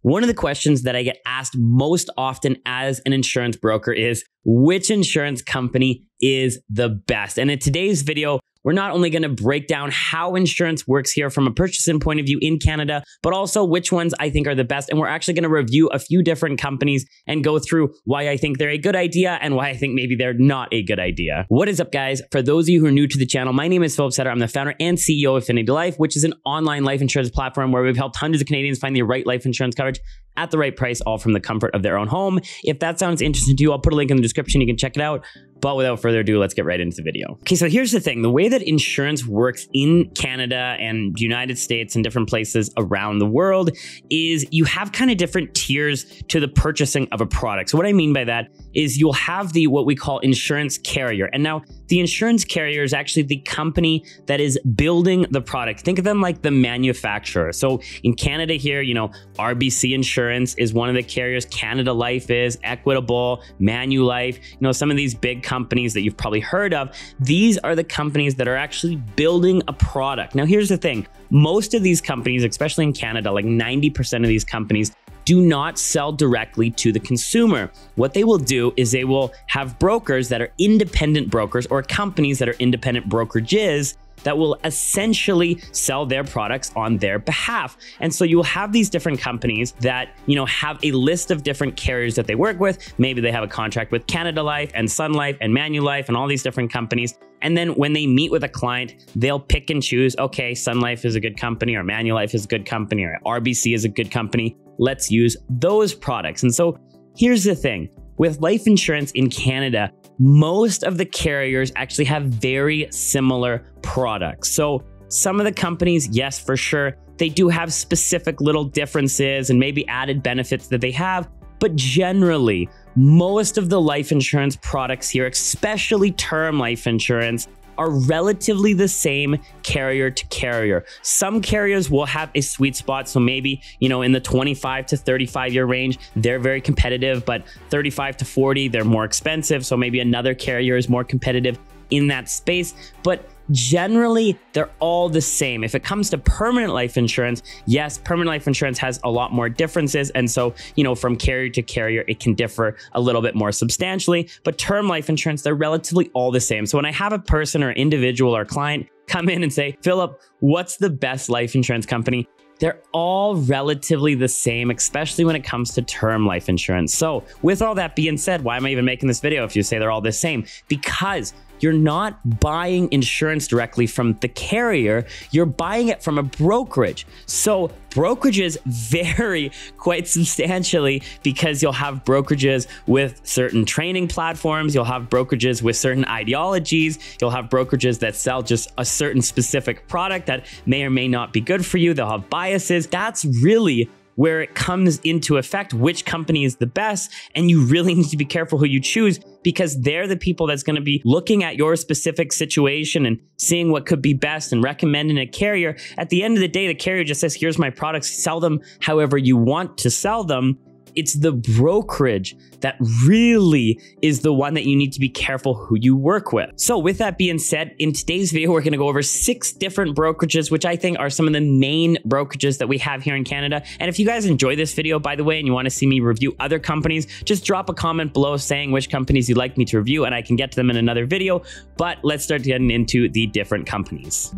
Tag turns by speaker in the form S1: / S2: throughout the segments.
S1: One of the questions that I get asked most often as an insurance broker is, which insurance company is the best? And in today's video, we're not only going to break down how insurance works here from a purchasing point of view in Canada, but also which ones I think are the best. And we're actually going to review a few different companies and go through why I think they're a good idea and why I think maybe they're not a good idea. What is up, guys? For those of you who are new to the channel, my name is Philip Setter. I'm the founder and CEO of Affinity Life, which is an online life insurance platform where we've helped hundreds of Canadians find the right life insurance coverage at the right price, all from the comfort of their own home. If that sounds interesting to you, I'll put a link in the description. You can check it out. But without further ado, let's get right into the video. Okay, so here's the thing. The way that insurance works in Canada and United States and different places around the world is you have kind of different tiers to the purchasing of a product. So what I mean by that is you'll have what we call insurance carrier. And now the insurance carrier is actually the company that is building the product. Think of them like the manufacturer. So in Canada here, RBC Insurance is one of the carriers. Canada Life is, Equitable, Manulife, some of these big companies that you've probably heard of. These are the companies that are actually building a product. Now, here's the thing. Most of these companies, especially in Canada, like 90% of these companies, do not sell directly to the consumer. What they will do is they will have brokers that are independent brokers or companies that are independent brokerages that will essentially sell their products on their behalf. And so you'll have these different companies that, have a list of different carriers that they work with. Maybe they have a contract with Canada Life and Sun Life and Manulife and all these different companies. And then when they meet with a client, they'll pick and choose, okay, Sun Life is a good company, or Manulife is a good company, or RBC is a good company. Let's use those products. And so here's the thing. With life insurance in Canada, most of the carriers actually have very similar products. So some of the companies, yes, for sure, they do have specific little differences and maybe added benefits that they have. But generally, most of the life insurance products here, especially term life insurance, are relatively the same carrier to carrier. Some carriers will have a sweet spot. So maybe, in the 25 to 35 year range, they're very competitive, but 35 to 40, they're more expensive. So maybe another carrier is more competitive in that space. But generally, they're all the same. If it comes to permanent life insurance, yes, permanent life insurance has a lot more differences. And so, from carrier to carrier, it can differ a little bit more substantially. But term life insurance, they're relatively all the same. So when I have a person or individual or client come in and say, Philip, what's the best life insurance company? They're all relatively the same, especially when it comes to term life insurance. So with all that being said, why am I even making this video if you say they're all the same? Because you're not buying insurance directly from the carrier, you're buying it from a brokerage. So brokerages vary quite substantially because you'll have brokerages with certain training platforms, you'll have brokerages with certain ideologies, you'll have brokerages that sell just a certain specific product that may or may not be good for you, they'll have biases. That's really where it comes into effect which company is the best, and you really need to be careful who you choose because they're the people that's going to be looking at your specific situation and seeing what could be best and recommending a carrier. At the end of the day, the carrier just says, here's my products, sell them however you want to sell them. It's the brokerage that really is the one that you need to be careful who you work with. So with that being said, in today's video, we're going to go over 6 different brokerages, which I think are some of the main brokerages that we have here in Canada. And if you guys enjoy this video, by the way, and you want to see me review other companies, just drop a comment below saying which companies you'd like me to review and I can get to them in another video. But let's start getting into the different companies.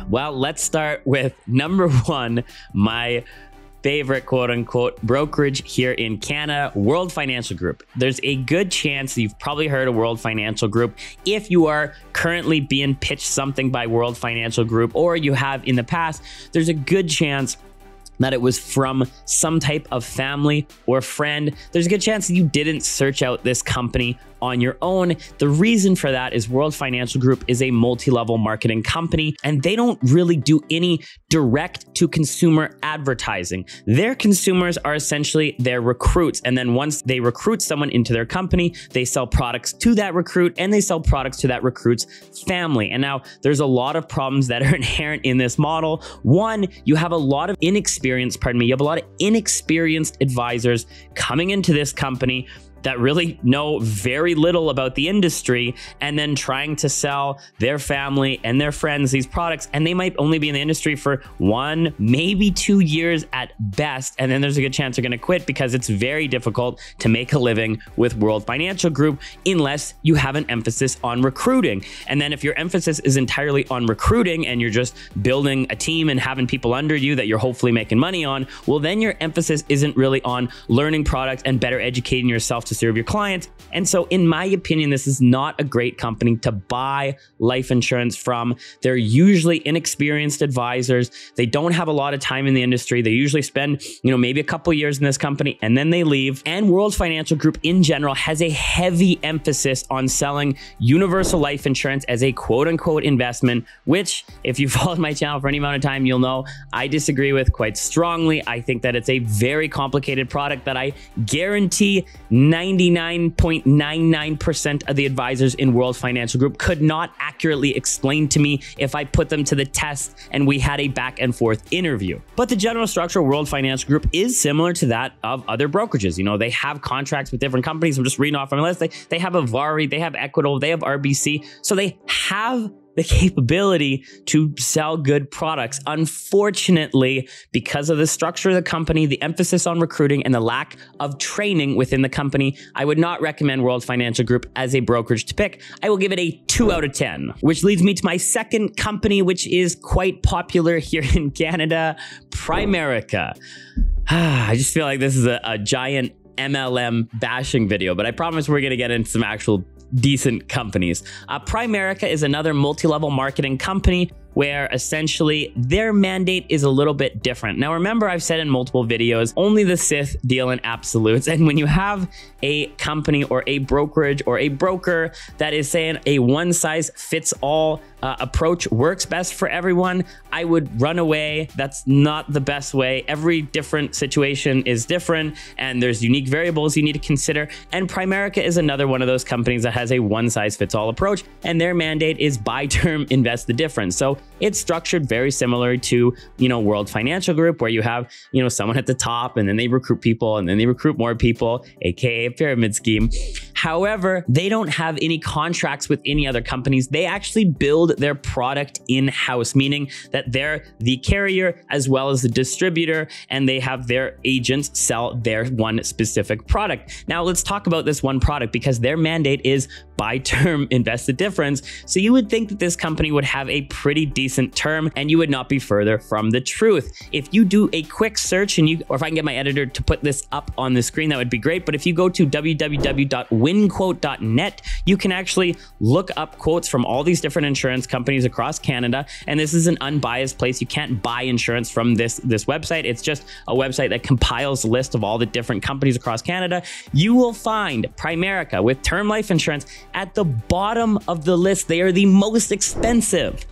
S1: Well, let's start with number 1, my favorite quote unquote brokerage here in Canada, World Financial Group. There's a good chance you've probably heard of World Financial Group. If you are currently being pitched something by World Financial Group, or you have in the past, there's a good chance that it was from some type of family or friend. There's a good chance that you didn't search out this company on your own. The reason for that is World Financial Group is a multi-level marketing company, and they don't really do any direct to consumer advertising. Their consumers are essentially their recruits. And then once they recruit someone into their company, they sell products to that recruit and they sell products to that recruit's family. And now there's a lot of problems that are inherent in this model. One, you have a lot of inexperienced advisors coming into this company that really know very little about the industry and then trying to sell their family and their friends these products, and they might only be in the industry for 1, maybe 2 years at best, and then there's a good chance they're going to quit because it's very difficult to make a living with World Financial Group unless you have an emphasis on recruiting. And then if your emphasis is entirely on recruiting and you're just building a team and having people under you that you're hopefully making money on, well, then your emphasis isn't really on learning products and better educating yourself to serve your clients. And so in my opinion, this is not a great company to buy life insurance from. They're usually inexperienced advisors. They don't have a lot of time in the industry. They usually spend, maybe a couple years in this company and then they leave. And World Financial Group in general has a heavy emphasis on selling universal life insurance as a quote unquote investment, which if you followed my channel for any amount of time, you'll know I disagree with quite strongly. I think that it's a very complicated product that I guarantee 99.99% of the advisors in World Financial Group could not accurately explain to me if I put them to the test and we had a back and forth interview. But the general structure of World Financial Group is similar to that of other brokerages. They have contracts with different companies. I'm just reading off on my list. They have Avari, they have Equitable, they have RBC. So they have the capability to sell good products. Unfortunately, because of the structure of the company, the emphasis on recruiting, and the lack of training within the company, I would not recommend World Financial Group as a brokerage to pick. I will give it a 2 out of 10, which leads me to my second company, which is quite popular here in Canada, Primerica. I just feel like this is a giant MLM bashing video, but I promise we're going to get into some actual decent companies. Primerica is another multi-level marketing company where essentially their mandate is a little bit different. Now, remember, I've said in multiple videos, only the Sith deal in absolutes. And when you have a company or a brokerage or a broker that is saying a one-size-fits-all approach works best for everyone, I would run away. That's not the best way. Every different situation is different, and there's unique variables you need to consider. And Primerica is another one of those companies that has a one-size-fits-all approach, and their mandate is buy term, invest the difference. So it's structured very similar to, World Financial Group, where you have, someone at the top and then they recruit people and then they recruit more people, aka a pyramid scheme. However, they don't have any contracts with any other companies. They actually build their product in-house, meaning that they're the carrier as well as the distributor, and they have their agents sell their one specific product. Now, let's talk about this one product because their mandate is buy term, invest the difference. So you would think that this company would have a pretty decent term, and you would not be further from the truth. If you do a quick search, or if I can get my editor to put this up on the screen, that would be great. But if you go to www.winquote.net, you can actually look up quotes from all these different insurance companies across Canada. And this is an unbiased place. You can't buy insurance from this website. It's just a website that compiles a list of all the different companies across Canada. You will find Primerica with term life insurance at the bottom of the list. They are the most expensive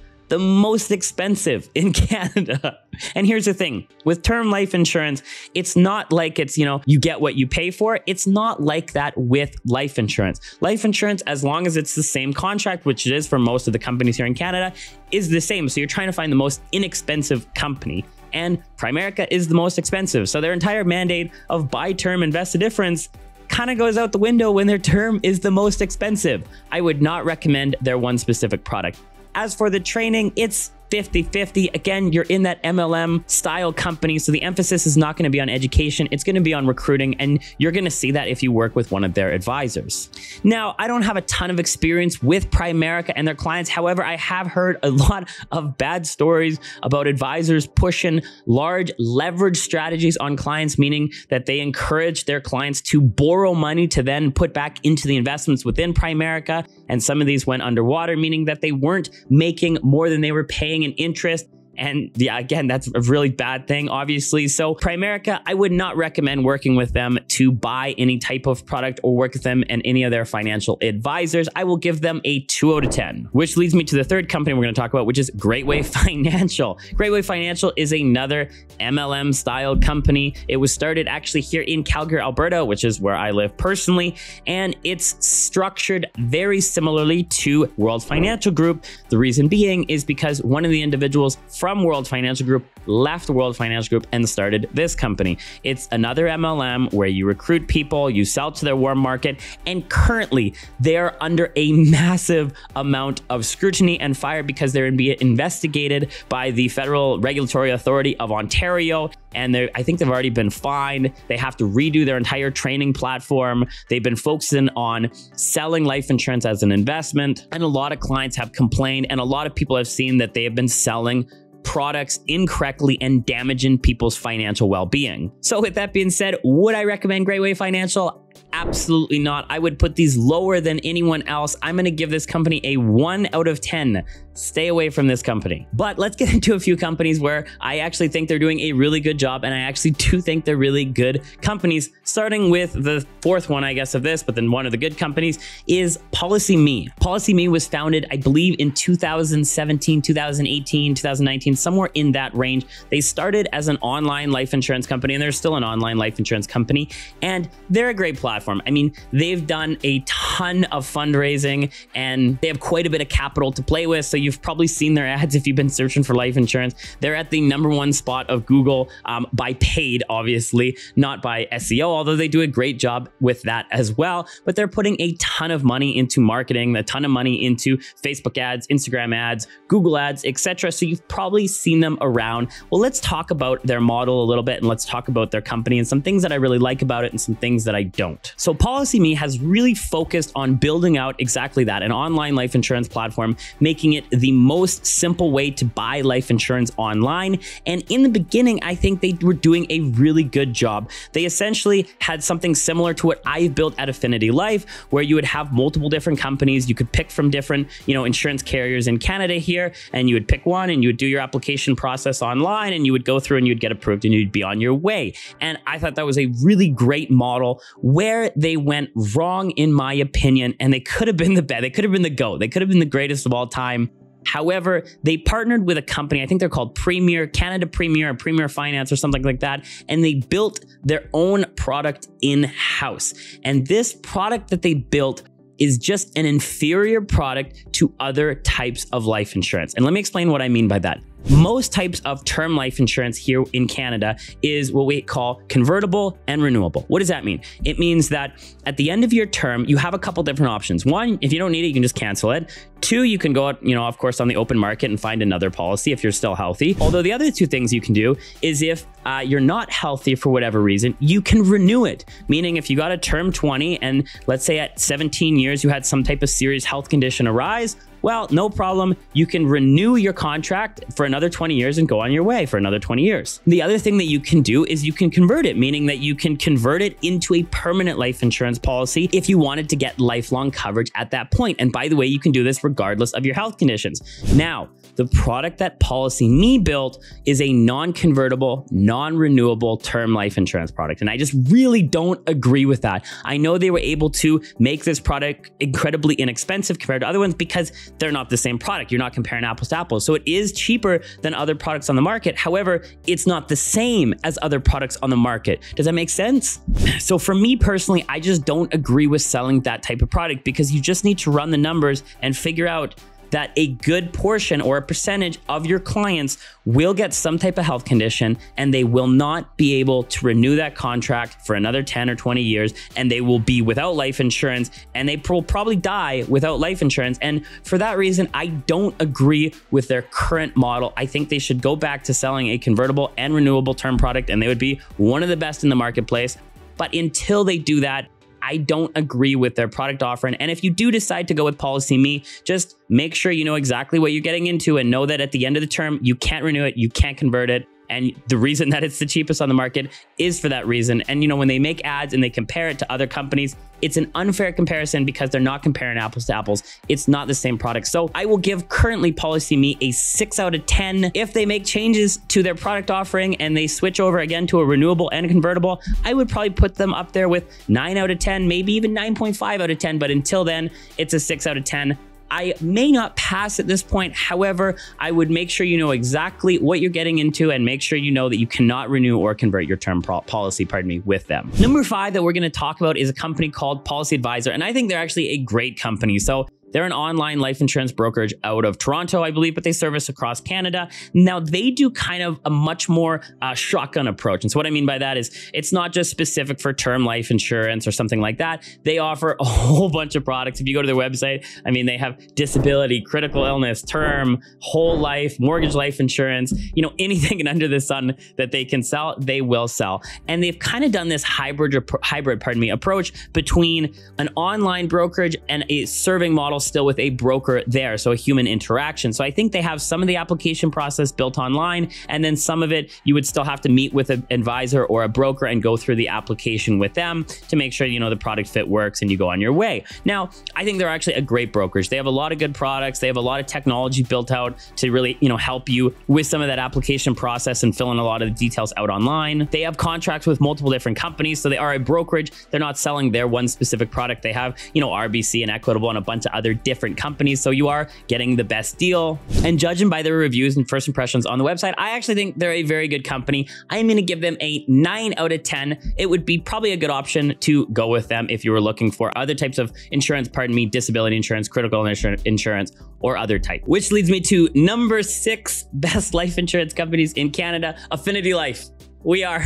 S1: in Canada. And here's the thing, with term life insurance, it's not like it's, you get what you pay for. It's not like that with life insurance. Life insurance, as long as it's the same contract, which it is for most of the companies here in Canada, is the same. So you're trying to find the most inexpensive company. And Primerica is the most expensive. So their entire mandate of buy term, invest the difference kind of goes out the window when their term is the most expensive. I would not recommend their one specific product. As for the training, it's 50-50. Again, you're in that MLM style company, so the emphasis is not going to be on education. It's going to be on recruiting, and you're going to see that if you work with one of their advisors. Now, I don't have a ton of experience with Primerica and their clients. However, I have heard a lot of bad stories about advisors pushing large leverage strategies on clients, meaning that they encourage their clients to borrow money to then put back into the investments within Primerica. And some of these went underwater, meaning that they weren't making more than they were paying in interest. And yeah, again, that's a really bad thing, obviously. So Primerica, I would not recommend working with them to buy any type of product or work with them and any of their financial advisors. I will give them a 2 out of 10, which leads me to the third company we're going to talk about, which is Great-Wave Financial. Great-Wave Financial is another MLM style company. It was started actually here in Calgary, Alberta, which is where I live personally. And it's structured very similarly to World Financial Group. The reason being is because one of the individuals from World Financial Group, left World Financial Group, and started this company. It's another MLM where you recruit people, you sell to their warm market, and currently they're under a massive amount of scrutiny and fire because they're being investigated by the Federal Regulatory Authority of Ontario. And I think they've already been fined. They have to redo their entire training platform. They've been focusing on selling life insurance as an investment. And a lot of clients have complained, and a lot of people have seen that they have been selling products incorrectly and damaging people's financial well-being. So with that being said, would I recommend Great Wave Financial? Absolutely not. I would put these lower than anyone else. I'm going to give this company a 1 out of 10. Stay away from this company. But let's get into a few companies where I actually think they're doing a really good job, and I actually do think they're really good companies. Starting with the fourth one, I guess, of this, but then one of the good companies is PolicyMe. PolicyMe was founded, I believe, in 2017, 2018, 2019, somewhere in that range. They started as an online life insurance company, and they're still an online life insurance company, and they're a great platform. I mean, they've done a ton of fundraising, and they have quite a bit of capital to play with. So you've probably seen their ads if you've been searching for life insurance. They're at the #1 spot of Google by paid, obviously, not by SEO, although they do a great job with that as well. But they're putting a ton of money into marketing, a ton of money into Facebook ads, Instagram ads, Google ads, etc. So you've probably seen them around. Well, let's talk about their model a little bit, and let's talk about their company and some things that I really like about it and some things that I don't. So PolicyMe has really focused on building out exactly that, an online life insurance platform, making it the most simple way to buy life insurance online. And in the beginning, I think they were doing a really good job. They essentially had something similar to what I've built at Affinity Life, where you would have multiple different companies. You could pick from different, insurance carriers in Canada here, and you would pick one and you would do your application process online, and you would go through and you'd get approved and you'd be on your way. And I thought that was a really great model. Where they went wrong, in my opinion, and they could have been the best, they could have been the GOAT, they could have been the greatest of all time. However, they partnered with a company, I think they're called Canada Premier, or Premier Finance or something like that, and they built their own product in-house. And this product that they built is just an inferior product to other types of life insurance. And let me explain what I mean by that. Most types of term life insurance here in Canada is what we call convertible and renewable. What does that mean? It means that at the end of your term, you have a couple different options. One, if you don't need it, you can just cancel it. Two, you can go out, of course, on the open market and find another policy if you're still healthy. Although the other two things you can do is if you're not healthy for whatever reason, you can renew it. Meaning if you got a term 20 and let's say at 17 years, you had some type of serious health condition arise, well, no problem. You can renew your contract for another 20 years and go on your way for another 20 years. The other thing that you can do is you can convert it, meaning that you can convert it into a permanent life insurance policy if you wanted to get lifelong coverage at that point. And by the way, you can do this regardless of your health conditions. Now, the product that PolicyMe built is a non-convertible, non-renewable term life insurance product. And I just really don't agree with that. I know they were able to make this product incredibly inexpensive compared to other ones because they're not the same product. You're not comparing apples to apples. So it is cheaper than other products on the market. However, it's not the same as other products on the market. Does that make sense? So for me personally, I just don't agree with selling that type of product because you just need to run the numbers and figure out that a good portion or a percentage of your clients will get some type of health condition and they will not be able to renew that contract for another 10 or 20 years, and they will be without life insurance, and they will probably die without life insurance. And for that reason, I don't agree with their current model. I think they should go back to selling a convertible and renewable term product, and they would be one of the best in the marketplace. But until they do that, I don't agree with their product offering. And if you do decide to go with PolicyMe, just make sure you know exactly what you're getting into and know that at the end of the term, you can't renew it, you can't convert it. And the reason that it's the cheapest on the market is for that reason. And when they make ads and they compare it to other companies, it's an unfair comparison because they're not comparing apples to apples. It's not the same product. So I will give currently PolicyMe a 6 out of 10. If they make changes to their product offering and they switch over again to a renewable and convertible, I would probably put them up there with 9 out of 10, maybe even 9.5 out of 10. But until then, it's a 6 out of 10. I may not pass at this point. However, I would make sure you know exactly what you're getting into and make sure you know that you cannot renew or convert your term policy, with them. Number 5 that we're going to talk about is a company called Policy Advisor. And I think they're actually a great company. So They're an online life insurance brokerage out of Toronto, I believe, but they service across Canada. Now, they do kind of a much more shotgun approach. And so what I mean by that is it's not just specific for term life insurance or something like that. They offer a whole bunch of products. If you go to their website, I mean, they have disability, critical illness, term, whole life, mortgage life insurance, anything and under the sun that they can sell, they will sell. And they've kind of done this hybrid approach between an online brokerage and a serving model still with a broker there. So a human interaction. So I think they have some of the application process built online, and then some of it you would still have to meet with an advisor or a broker and go through the application with them to make sure, the product fit works and you go on your way. Now, I think they're actually a great brokerage. They have a lot of good products. They have a lot of technology built out to really, help you with some of that application process and fill in a lot of the details out online. They have contracts with multiple different companies. So they are a brokerage. They're not selling their one specific product. They have, RBC and Equitable and a bunch of other different companies. So you are getting the best deal. And judging by their reviews and first impressions on the website, I actually think they're a very good company. I'm going to give them a 9 out of 10. It would be probably a good option to go with them if you were looking for other types of insurance, disability insurance, critical insurance, or other type. Which leads me to number 6 best life insurance companies in Canada, Affinity Life. We are...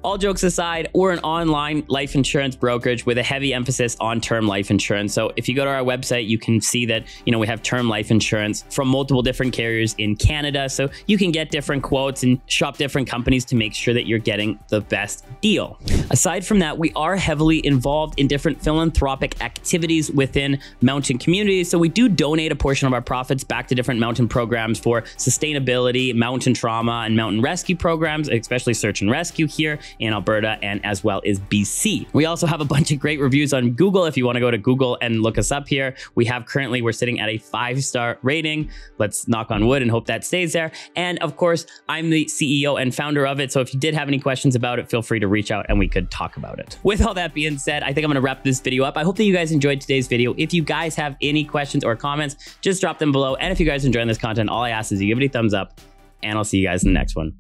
S1: All jokes aside, we're an online life insurance brokerage with a heavy emphasis on term life insurance. So if you go to our website, you can see that, we have term life insurance from multiple different carriers in Canada. So you can get different quotes and shop different companies to make sure that you're getting the best deal. Aside from that, we are heavily involved in different philanthropic activities within mountain communities. So we do donate a portion of our profits back to different mountain programs for sustainability, mountain trauma, and mountain rescue programs, especially search and rescue here in Alberta and as well as BC. We also have a bunch of great reviews on Google. If you want to go to Google and look us up here, we're sitting at a 5-star rating. Let's knock on wood and hope that stays there. And of course, I'm the CEO and founder of it. So if you did have any questions about it, feel free to reach out and we could talk about it. With all that being said, I think I'm going to wrap this video up. I hope that you guys enjoyed today's video. If you guys have any questions or comments, just drop them below. And if you guys are enjoying this content, all I ask is you give it a thumbs up, and I'll see you guys in the next one.